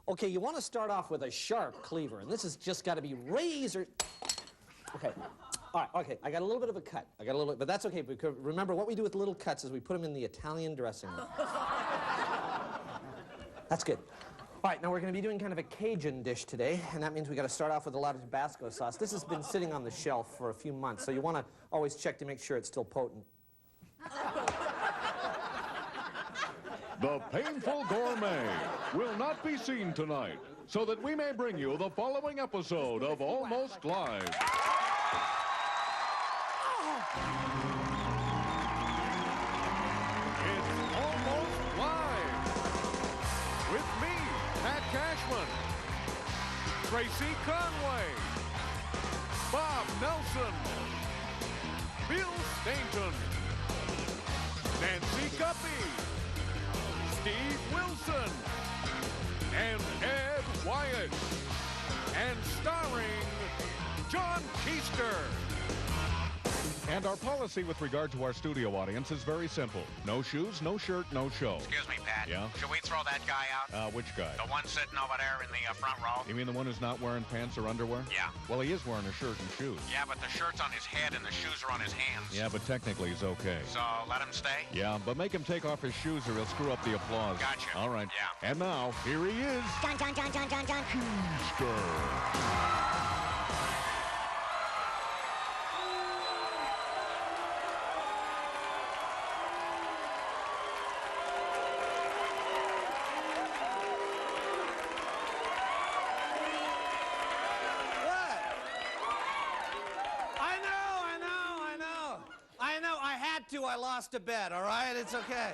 Okay, you want to start off with a sharp cleaver, and this has just got to be razor. Okay. All right, okay, I got a little bit of a cut. But that's okay, because remember, what we do with little cuts is we put them in the Italian dressing room. That's good. All right, now we're going to be doing kind of a Cajun dish today, and that means we got to start off with a lot of Tabasco sauce. This has been sitting on the shelf for a few months, so you want to always check to make sure it's still potent. The Painful Gourmet will not be seen tonight, so that we may bring you the following episode of Almost Live. It's Almost Live with me, Pat Cashman, Tracy Conway, Bob Nelson, Bill Stainton, Nancy Guppy, Steve Wilson, and Ed Wyatt, and starring John Keister. And our policy with regard to our studio audience is very simple. No shoes, no shirt, no show. Excuse me, Pat. Yeah? Should we throw that guy out? Which guy? The one sitting over there in the front row? You mean the one who's not wearing pants or underwear? Yeah. Well, he is wearing a shirt and shoes. Yeah, but the shirt's on his head and the shoes are on his hands. Yeah, but technically he's okay. So let him stay? Yeah, but make him take off his shoes or he'll screw up the applause. Gotcha. All right. Yeah. And now, here he is. John. Keister. I lost a bet, all right? It's okay.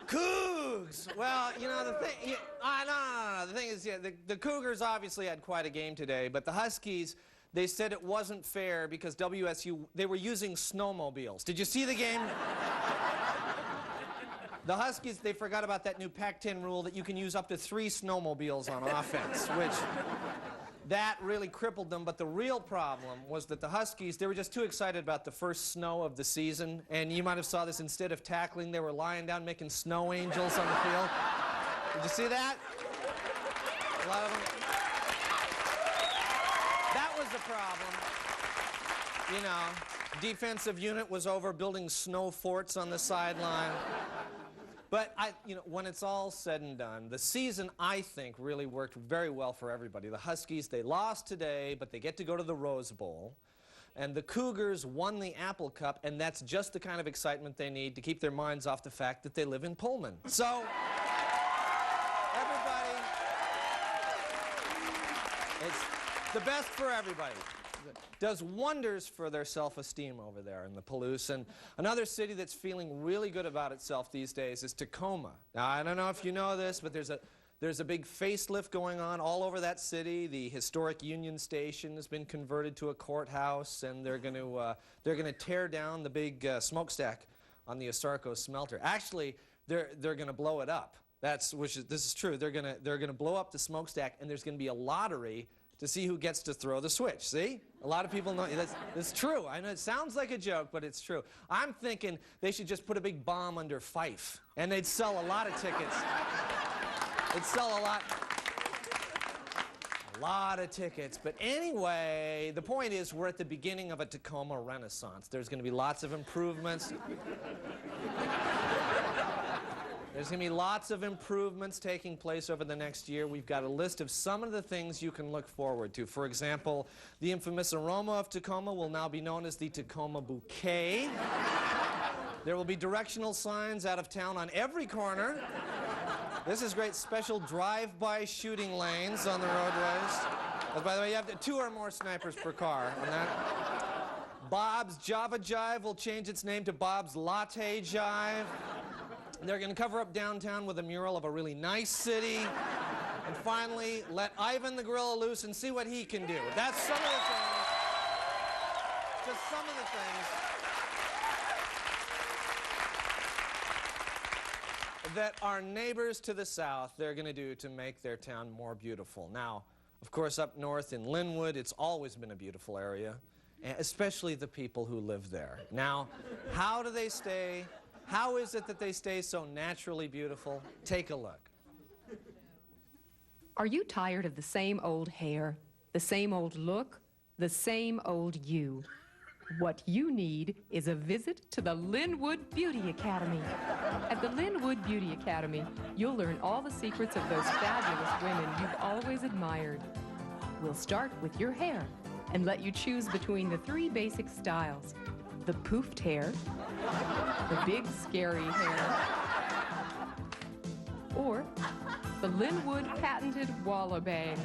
Cougs! Well, you know, the thing... No. The thing is, yeah, the Cougars obviously had quite a game today, but the Huskies, they said it wasn't fair because WSU, they were using snowmobiles. Did you see the game? The Huskies, they forgot about that new Pac-10 rule that you can use up to 3 snowmobiles on offense, which... That really crippled them, but the real problem was that the Huskies, they were just too excited about the first snow of the season, and you might have saw this, instead of tackling, they were lying down making snow angels on the field. Did you see that? A lot of them. That was the problem. You know, defensive unit was over building snow forts on the sideline. But, you know, when it's all said and done, the season, I think, really worked very well for everybody. The Huskies, they lost today, but they get to go to the Rose Bowl. And the Cougars won the Apple Cup, and that's just the kind of excitement they need to keep their minds off the fact that they live in Pullman. So, everybody, it's the best for everybody. Does wonders for their self-esteem over there in the Palouse. And another city that's feeling really good about itself these days is Tacoma. Now, I don't know if you know this, but there's a big facelift going on all over that city. The historic Union Station has been converted to a courthouse, and they're going to tear down the big smokestack on the Osarco smelter. Actually, they're going to blow it up. This is true. They're going to blow up the smokestack, and there's going to be a lottery to see who gets to throw the switch. See? A lot of people know that's true. I know it sounds like a joke, but it's true. I'm thinking they should just put a big bomb under Fife, and they'd sell a lot of tickets. They'd sell a lot of tickets. But anyway, the point is we're at the beginning of a Tacoma renaissance. There's going to be lots of improvements. There's going to be lots of improvements taking place over the next year. We've got a list of some of the things you can look forward to. For example, the infamous aroma of Tacoma will now be known as the Tacoma Bouquet. There will be directional signs out of town on every corner. This is great. Special drive-by shooting lanes on the roadways. By the way, you have 2 or more snipers per car on that. Bob's Java Jive will change its name to Bob's Latte Jive. They're going to cover up downtown with a mural of a really nice city. And finally, let Ivan the Gorilla loose and see what he can do. That's some of the things. Just some of the things that our neighbors to the south, they're going to do to make their town more beautiful. Now, of course, up north in Lynnwood, it's always been a beautiful area, especially the people who live there. Now, how do they stay? How is it that they stay so naturally beautiful? Take a look. Are you tired of the same old hair, the same old look, the same old you? What you need is a visit to the Lynnwood Beauty Academy. At the Lynnwood Beauty Academy, you'll learn all the secrets of those fabulous women you've always admired. We'll start with your hair and let you choose between the 3 basic styles: the poofed hair, the big scary hair, or the Lynnwood patented walla bangs.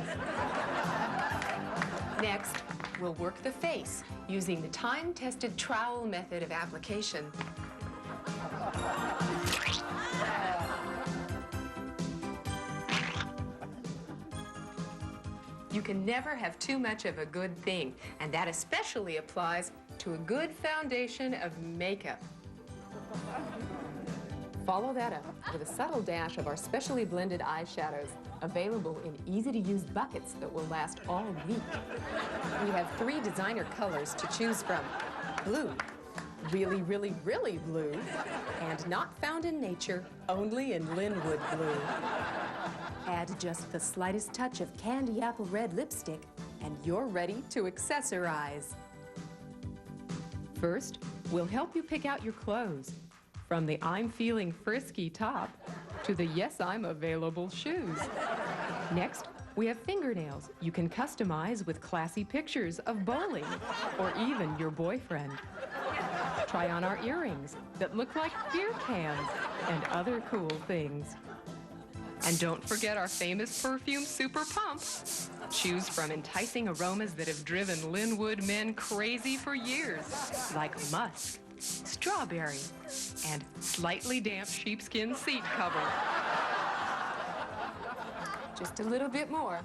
Next, we'll work the face using the time-tested trowel method of application. You can never have too much of a good thing, and that especially applies to a good foundation of makeup. Follow that up with a subtle dash of our specially blended eyeshadows, available in easy-to-use buckets that will last all week. We have 3 designer colors to choose from: blue, really, really, really blue, and not found in nature, only in Lynnwood blue. Add just the slightest touch of candy apple red lipstick, and you're ready to accessorize. First, we'll help you pick out your clothes, from the I'm feeling frisky top to the yes, I'm available shoes. Next, we have fingernails you can customize with classy pictures of bowling or even your boyfriend. Try on our earrings that look like beer cans and other cool things. And don't forget our famous perfume Super Pump. Choose from enticing aromas that have driven Lynnwood men crazy for years, like musk, strawberry, and slightly damp sheepskin seat cover. Just a little bit more.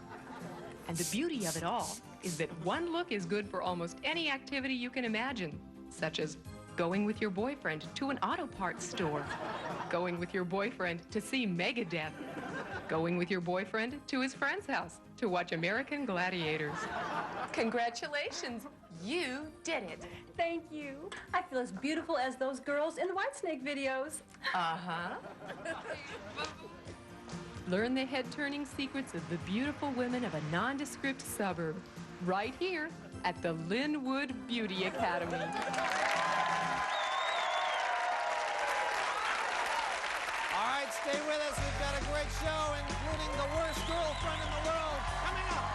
And the beauty of it all is that one look is good for almost any activity you can imagine, such as going with your boyfriend to an auto parts store, going with your boyfriend to see Megadeth, going with your boyfriend to his friend's house to watch American Gladiators. Congratulations, you did it. Thank you. I feel as beautiful as those girls in the Whitesnake videos. Uh-huh. Learn the head-turning secrets of the beautiful women of a nondescript suburb, right here at the Lynnwood Beauty Academy. All right, stay with us. We've got a great show, including the worst girlfriend in the world, coming up.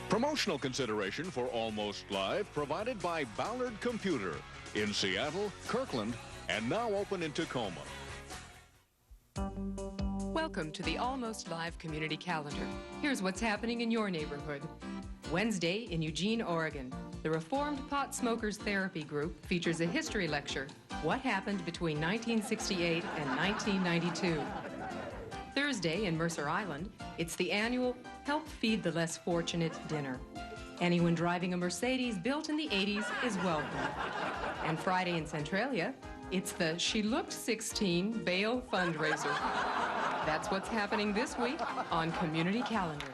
Promotional consideration for Almost Live provided by Ballard Computer in Seattle, Kirkland, and now open in Tacoma. Welcome to the Almost Live Community Calendar. Here's what's happening in your neighborhood. Wednesday in Eugene, Oregon, the Reformed Pot Smokers Therapy Group features a history lecture, What Happened Between 1968 and 1992. Thursday in Mercer Island, it's the annual Help Feed the Less Fortunate dinner. Anyone driving a Mercedes built in the 80s is welcome. And Friday in Centralia, it's the She Looked 16 Bail fundraiser. That's what's happening this week on Community Calendar.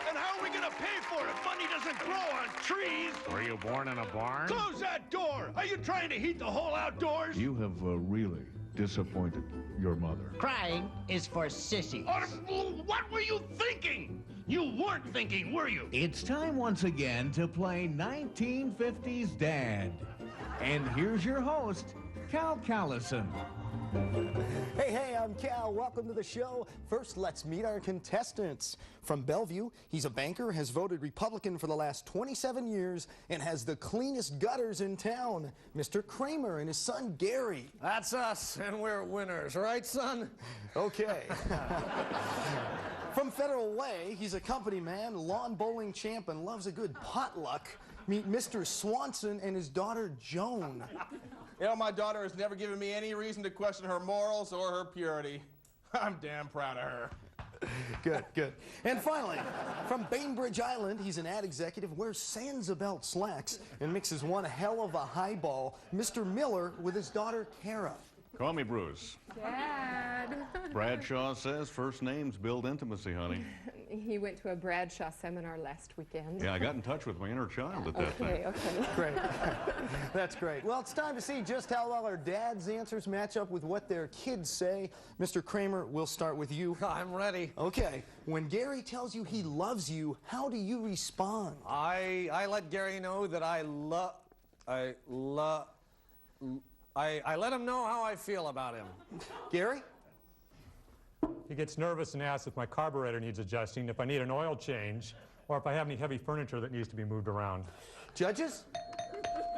And how are we gonna pay for it? Money doesn't grow on trees. Were you born in a barn? Close that door! Are you trying to heat the whole outdoors? You have really disappointed your mother. Crying is for sissies. What were you thinking? You weren't thinking, were you? It's time once again to play 1950s Dad. And here's your host, Cal Callison. Hey, I'm Cal. Welcome to the show. First, let's meet our contestants. From Bellevue, he's a banker, has voted Republican for the last 27 years, and has the cleanest gutters in town. Mr. Kramer and his son, Gary. That's us, and we're winners, right, son? Okay. From Federal Way, he's a company man, lawn bowling champ, and loves a good potluck. Meet Mr. Swanson and his daughter, Joan. You know, my daughter has never given me any reason to question her morals or her purity. I'm damn proud of her. Good, good. And finally, from Bainbridge Island, he's an ad executive, wears Sansa-belt slacks, and mixes one hell of a highball, Mr. Miller with his daughter, Kara. Call me Bruce. Dad. Bradshaw says first names build intimacy, honey. He went to a Bradshaw seminar last weekend. Yeah, I got in touch with my inner child at that time. Okay. Great. That's great. Well, it's time to see just how well our dads' answers match up with what their kids say. Mr. Kramer, we'll start with you. I'm ready. Okay. When Gary tells you he loves you, how do you respond? I let Gary know that I let him know how I feel about him. Gary? He gets nervous and asks if my carburetor needs adjusting, if I need an oil change, or if I have any heavy furniture that needs to be moved around. Judges?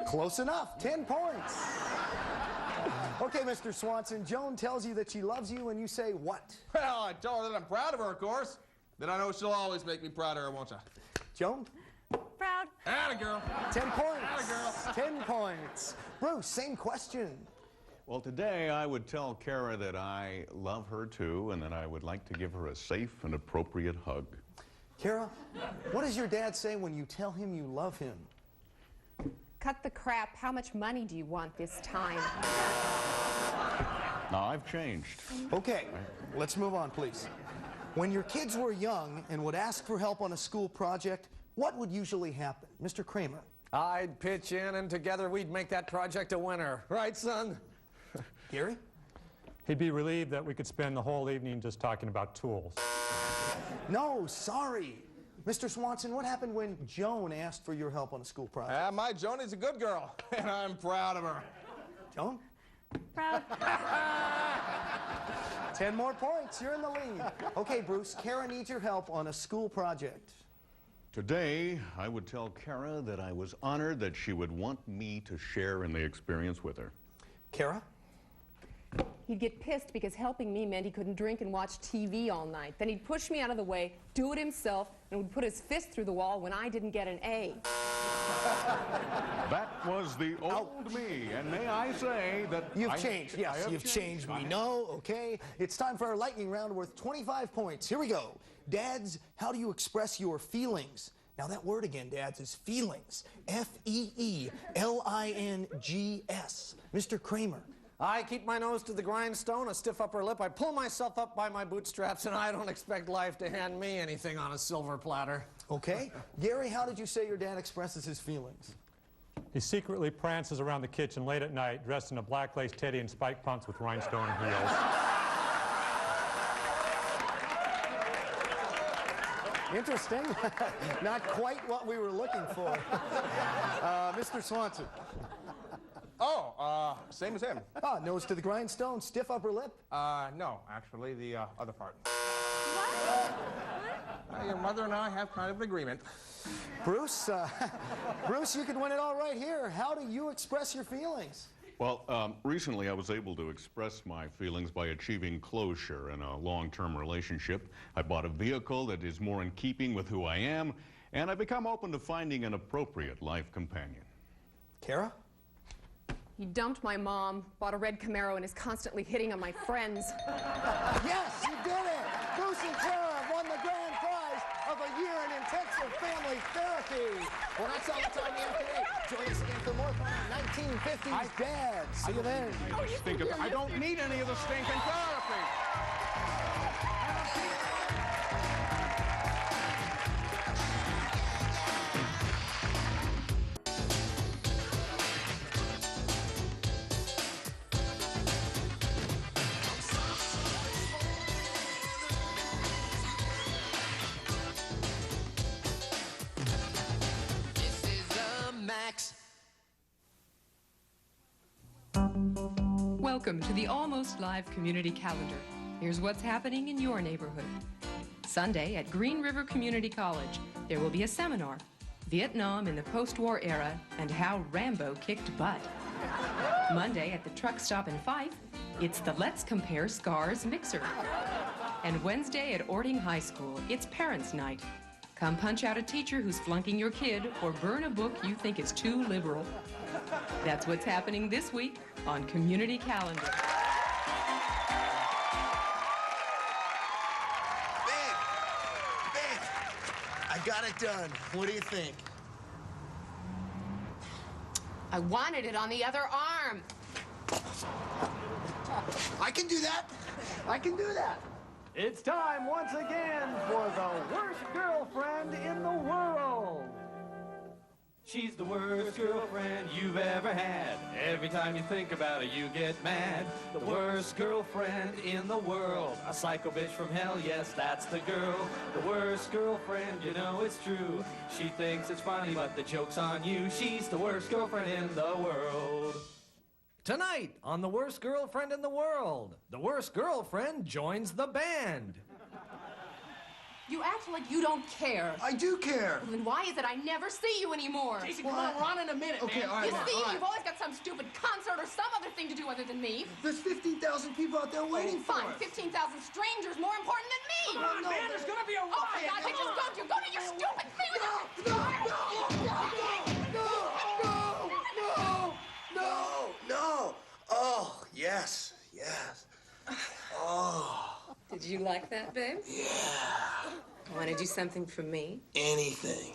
Close enough. 10 points. Okay, Mr. Swanson, Joan tells you that she loves you, and you say what? Well, I tell her that I'm proud of her, of course. Then I know she'll always make me proud of her, won't I? Joan? Proud. Atta girl. 10 points. Atta girl. 10 points. Bruce, same question. Well, today I would tell Kara that I love her too, and that I would like to give her a safe and appropriate hug. Kara, what does your dad say when you tell him you love him? Cut the crap. How much money do you want this time? Now, I've changed. Okay, let's move on, please. When your kids were young and would ask for help on a school project, what would usually happen? Mr. Kramer. I'd pitch in, and together we'd make that project a winner. Right, son? Gary? He'd be relieved that we could spend the whole evening just talking about tools. No, sorry. Mr. Swanson, what happened when Joan asked for your help on a school project? My Joni's a good girl, and I'm proud of her. Joan? Proud. 10 more points. You're in the lead. Okay, Bruce, Kara needs your help on a school project. Today, I would tell Kara that I was honored that she would want me to share in the experience with her. Kara? He'd get pissed because helping me meant he couldn't drink and watch TV all night. Then he'd push me out of the way, do it himself, and would put his fist through the wall when I didn't get an A. That was the old me, and may I say that You've changed. Yes, you've changed. We know. Okay. It's time for our lightning round worth 25 points. Here we go. Dads, how do you express your feelings? Now that word again, dads, is feelings. F-E-E-L-I-N-G-S. Mr. Kramer. I keep my nose to the grindstone, a stiff upper lip. I pull myself up by my bootstraps, and I don't expect life to hand me anything on a silver platter. Okay. Gary, how did you say your dad expresses his feelings? He secretly prances around the kitchen late at night, dressed in a black lace teddy and spiked pumps with rhinestone heels. Interesting. Not quite what we were looking for. Mr. Swanson. Oh, same as him. Ah, nose to the grindstone, stiff upper lip? No, actually, the other part. What? Your mother and I have kind of an agreement. Bruce, Bruce, you can win it all right here. How do you express your feelings? Well, recently I was able to express my feelings by achieving closure in a long-term relationship. I bought a vehicle that is more in keeping with who I am, and I've become open to finding an appropriate life companion. Kara? He dumped my mom, bought a red Camaro, and is constantly hitting on my friends. Yes, you did it! Bruce and Kara have won the grand prize of a year in intensive family therapy. Well, that's all the time we have today. Join us again for more fun on 1950s Dad. See you then. I don't need any of the stinking therapy. Welcome to the Almost Live Community Calendar. Here's what's happening in your neighborhood. Sunday at Green River Community College, there will be a seminar, Vietnam in the post-war era and how Rambo kicked butt. Monday at the truck stop in Fife, it's the Let's Compare Scars Mixer. And Wednesday at Orting High School, it's Parents' Night. Come punch out a teacher who's flunking your kid or burn a book you think is too liberal. That's what's happening this week on Community Calendar. Babe, I got it done. What do you think? I wanted it on the other arm. I can do that. I can do that. It's time once again for the worst girlfriend in the world. She's the worst girlfriend you've ever had. Every time you think about it, you get mad. The worst girlfriend in the world. A psycho bitch from hell, yes, that's the girl. The worst girlfriend, you know it's true. She thinks it's funny, but the joke's on you. She's the worst girlfriend in the world. Tonight on The Worst Girlfriend in the World, the worst girlfriend joins the band. You act like you don't care. I do care. Well, then why is it I never see you anymore? Jason, come on, we're on in a minute, Okay, man. all right, You all see, right. you've always got some stupid concert or some other thing to do other than me. There's 15,000 people out there waiting for Fine, us. 15,000 strangers more important than me. Come on, man, there's gonna be a Oh my riot. God, I just go to your stupid thing with No. Oh, yes. Oh, Did you like that, babe? yeah. Want to do something for me? Anything.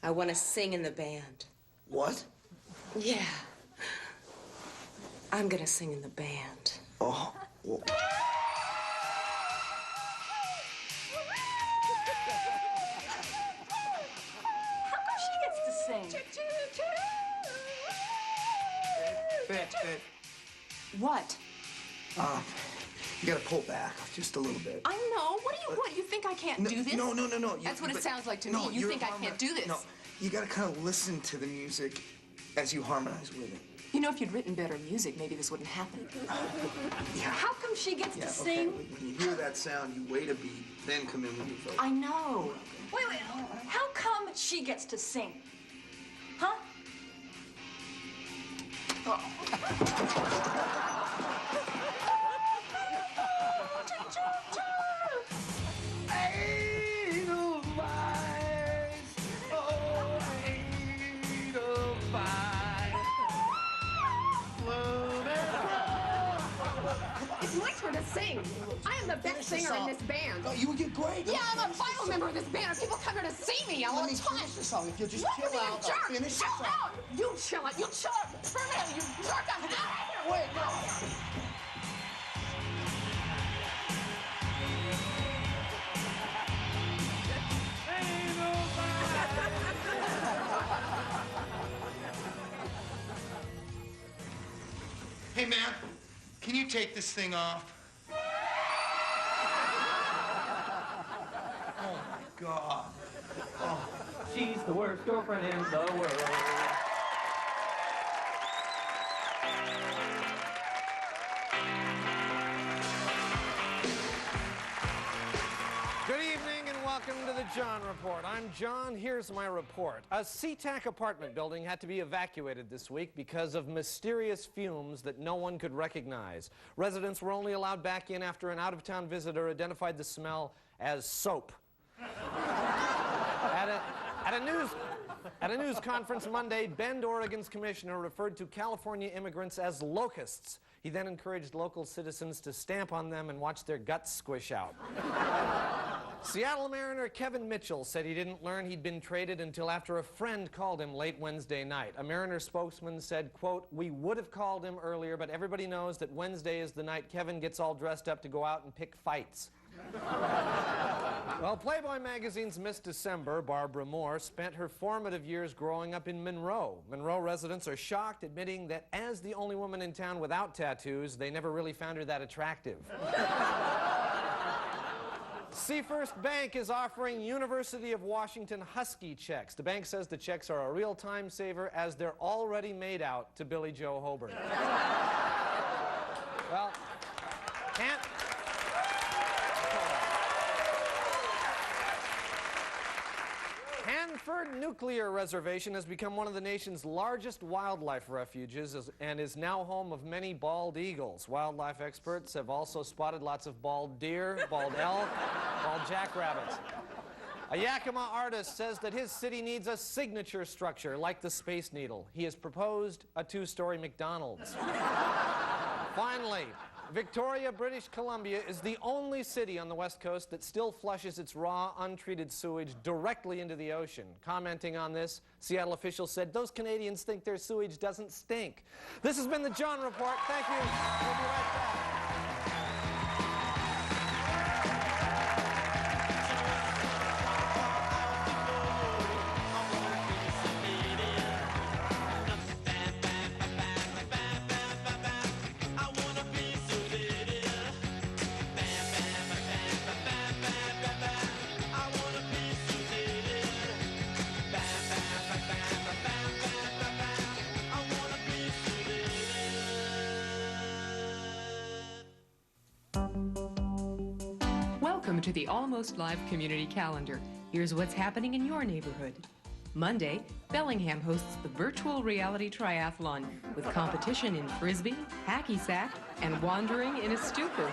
I want to sing in the band. What? Yeah. I'm gonna sing in the band. Oh. Well. How come she gets to sing? Babe. What? You gotta pull back just a little bit. I know. What do you think I can't do this? No. That's what it sounds like to no, me. You you're think I can't do this? No, you gotta kind of listen to the music as you harmonize with it. You know, if you'd written better music, maybe this wouldn't happen. How come she gets to Okay. sing? When you hear that sound, you wait a beat, then come in with your vocal. I know. Wait. How come she gets to sing? Huh? It's my turn to sing. I am the best singer in this band. No, you would get great. Yeah, I'm a vital member of this band. And people come here to see me all Let the me time. finish the song. If you'll just Look at chill me, out, you I'll jerk. finish the Chill song. out. You chill out. You chill out for a minute, you jerk. I'm out of here. Wait, no. Hey, man, can you take this thing off? Oh, my God. Oh. She's the worst girlfriend in the world. Good evening and welcome to the John Report. I'm John. Here's my report. A SeaTac apartment building had to be evacuated this week because of mysterious fumes that no one could recognize. Residents were only allowed back in after an out-of-town visitor identified the smell as soap. At a news conference Monday, Bend, Oregon's commissioner referred to California immigrants as locusts. He then encouraged local citizens to stamp on them and watch their guts squish out. Seattle Mariner Kevin Mitchell said he didn't learn he'd been traded until after a friend called him late Wednesday night. A Mariner spokesman said, quote, "We would have called him earlier, but everybody knows that Wednesday is the night Kevin gets all dressed up to go out and pick fights." Well, Playboy magazine's Miss December, Barbara Moore, spent her formative years growing up in Monroe. Monroe residents are shocked, admitting that as the only woman in town without tattoos, they never really found her that attractive. Seafirst Bank is offering University of Washington Husky checks. The bank says the checks are a real time saver as they're already made out to Billy Joe Hobart. Well, Hanford Nuclear Reservation has become one of the nation's largest wildlife refuges and is now home of many bald eagles. Wildlife experts have also spotted lots of bald deer, bald elk, bald jackrabbits. A Yakima artist says that his city needs a signature structure like the Space Needle. He has proposed a 2-story McDonald's. Finally, Victoria, British Columbia is the only city on the West Coast that still flushes its raw, untreated sewage directly into the ocean. Commenting on this, Seattle officials said those Canadians think their sewage doesn't stink. This has been the John Report. Thank you. We'll be right back. Welcome to the Almost Live Community Calendar. Here's what's happening in your neighborhood. Monday, Bellingham hosts the virtual reality triathlon with competition in frisbee, hacky sack, and wandering in a stupor.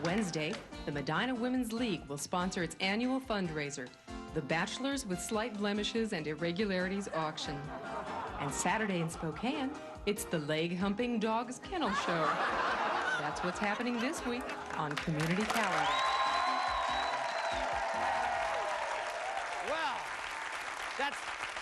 Wednesday, the Medina Women's League will sponsor its annual fundraiser, the Bachelors with Slight Blemishes and Irregularities Auction. And Saturday in Spokane, it's the Leg-Humping Dogs Kennel Show. That's what's happening this week on Community Calendar. Well,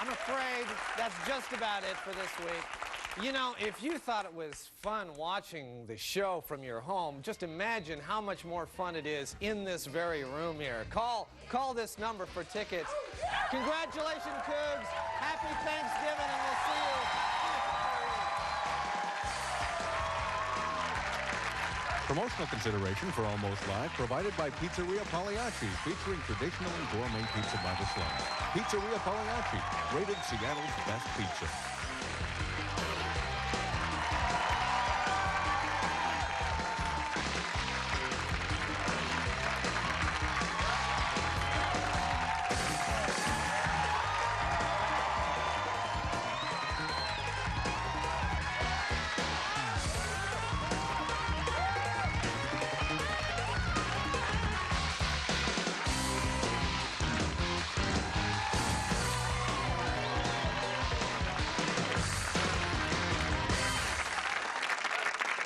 I'm afraid that's just about it for this week. You know, if you thought it was fun watching the show from your home, just imagine how much more fun it is in this very room here. Call this number for tickets. Congratulations, Cougs. Happy Thanksgiving, and we'll see you. Promotional consideration for Almost Live provided by Pizzeria Pagliacci, featuring traditional and gourmet pizza by the slums. Pizzeria Pagliacci, rated Seattle's best pizza.